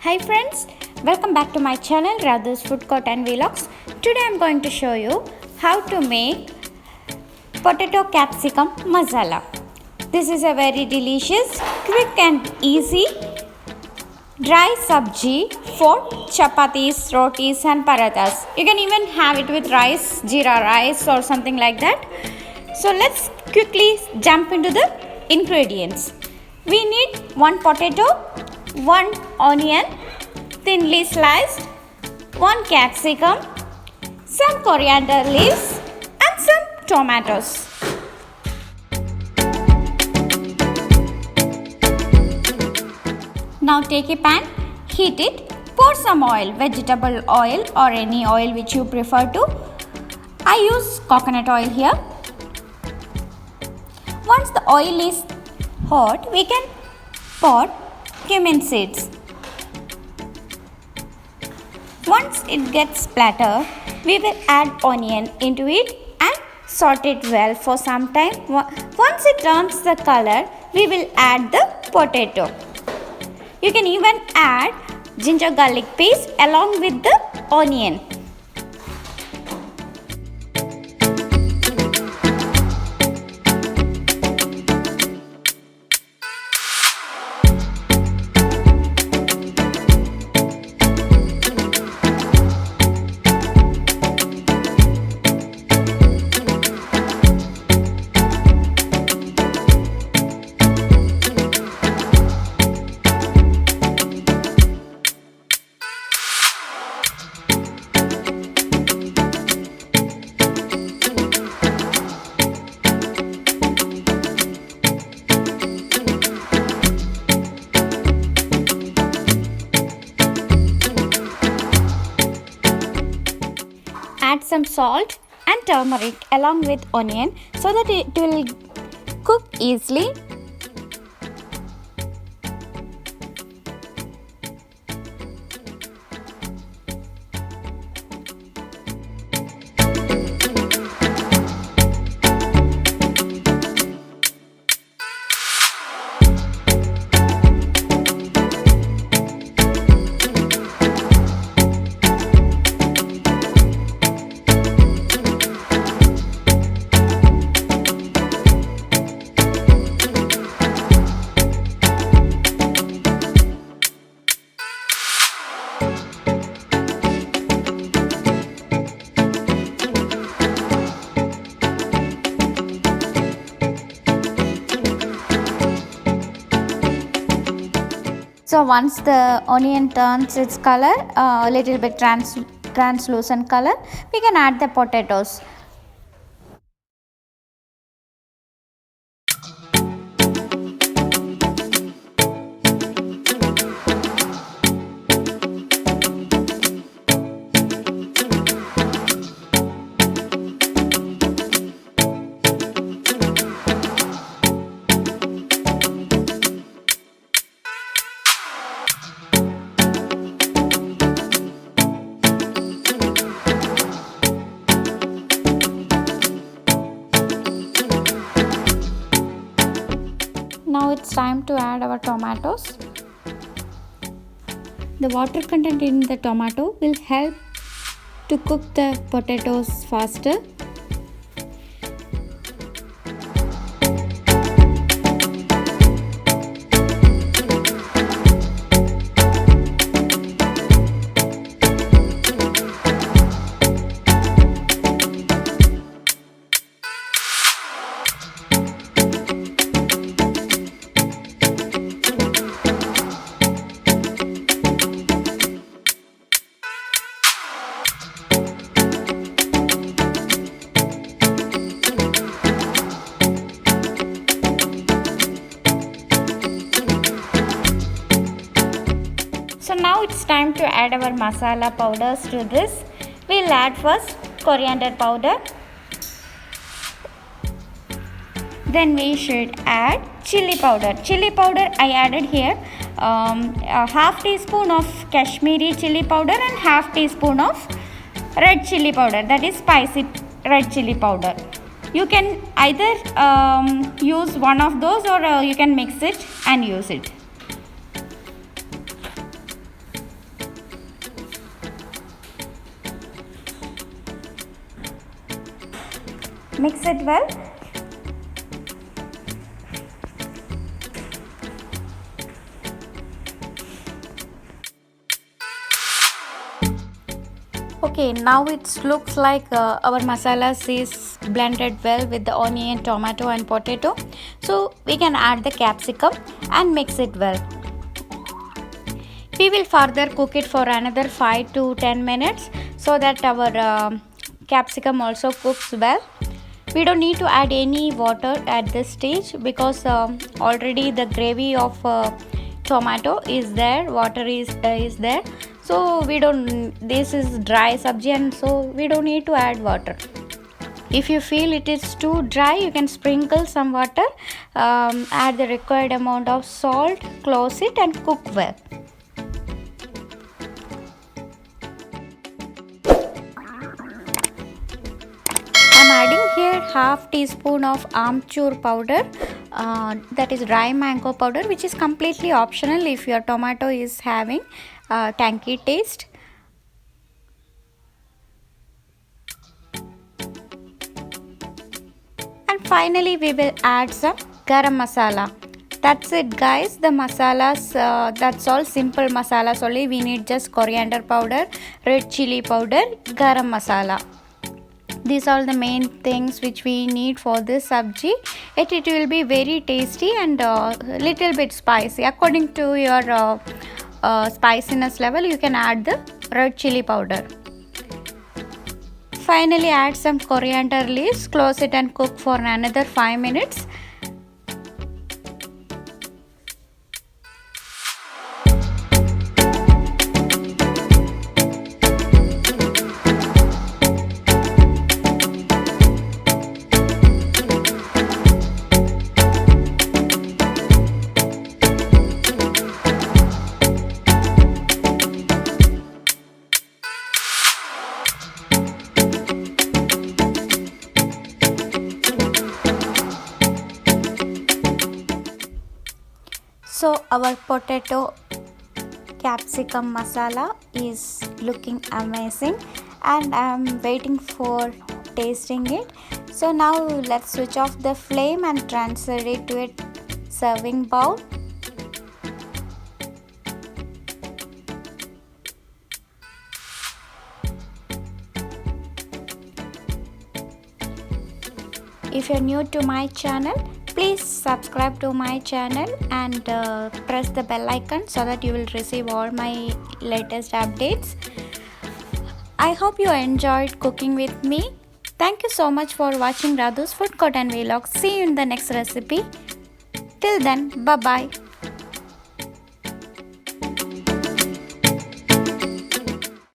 Hi friends, welcome back to my channel Radha's Food Court and Vlogs. Today I am going to show you how to make potato capsicum masala. This is a very delicious, quick and easy dry sabji for chapatis, rotis and parathas. You can even have it with rice, jeera rice or something like that. So let's quickly jump into the ingredients. We need 1 potato, 1 onion thinly sliced, 1 capsicum, some coriander leaves and some tomatoes. Now take a pan, heat it, pour some oil, vegetable oil or any oil which you prefer to. I use coconut oil here. Once the oil is hot, we can pour cumin seeds. Once it gets splattered, we will add onion into it and saute it well for some time. Once it turns the color, we will add the potato. You can even add ginger garlic paste along with the onion. Add some salt and turmeric along with onion so that it will cook easily. So once the onion turns its color, a little bit translucent color, we can add the potatoes. Now it's time to add our tomatoes. The water content in the tomato will help to cook the potatoes faster. So now it's time to add our masala powders to this. We'll add first coriander powder. Then we should add chilli powder. Chilli powder I added here a half teaspoon of Kashmiri chilli powder and half teaspoon of red chilli powder, that is spicy red chilli powder. You can either use one of those or you can mix it and use it. Mix it well. Okay, now it looks like our masalas is blended well with the onion, tomato and potato. So we can add the capsicum and mix it well. We will further cook it for another 5 to 10 minutes so that our capsicum also cooks well. We don't need to add any water at this stage because already the gravy of tomato is there, water is there. So this is dry sabji and so we don't need to add water. If you feel it is too dry, you can sprinkle some water, add the required amount of salt, close it and cook well. I'm adding here half teaspoon of Amchur powder, that is dry mango powder, which is completely optional if your tomato is having tangy taste. And finally we will add some Garam Masala. That's it guys, the masalas, that's all simple masalas only. We need just coriander powder, red chilli powder, Garam Masala. These are the main things which we need for this sabji. It will be very tasty and little bit spicy. According to your spiciness level, you can add the red chilli powder. Finally add some coriander leaves, close it and cook for another 5 minutes. So our potato capsicum masala is looking amazing and I am waiting for tasting it. So now let's switch off the flame and transfer it to a serving bowl. If you're new to my channel, please subscribe to my channel and press the bell icon so that you will receive all my latest updates. I hope you enjoyed cooking with me. Thank you so much for watching Radhu's Food Court and Vlogs. See you in the next recipe. Till then, bye bye.